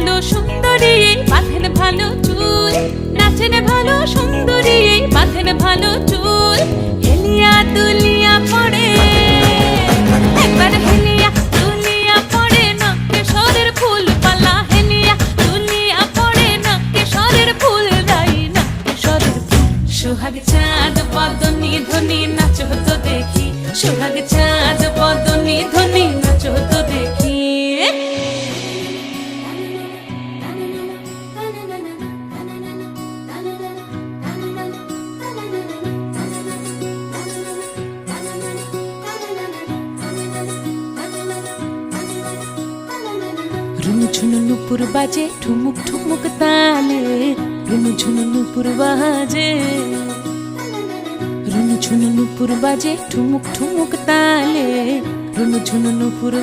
ভালো সুন্দরী বাঁধেন ভালো চুল, নাচেন ভালো সুন্দরী বাঁধেন ভালো চুল। হেলিয়া দুলিয়া পড়ে একবার হেলিয়া দুলিয়া পড়ে নকেশ্বরের ফুল পালা, হেলিয়া দুলিয়া পড়ে নকেশ্বরের ফুল রাই নকেশ্বরের ফুল। সোহাগ চাঁদ বদনি ধ্বনি নাচো তো দেখি, সোহাগ চাঁদ বদনি ধ্বনি নাচো তো দেখি। রুনুঝুনু নুপুর বাজে ঠুমুক ঠুমুক তালে, রুনুঝুনু নুপুর বাজে, রুনুঝুনু নুপুর বাজে ঠুমুক ঠুমুক তালে, রুনুঝুনু নুপুর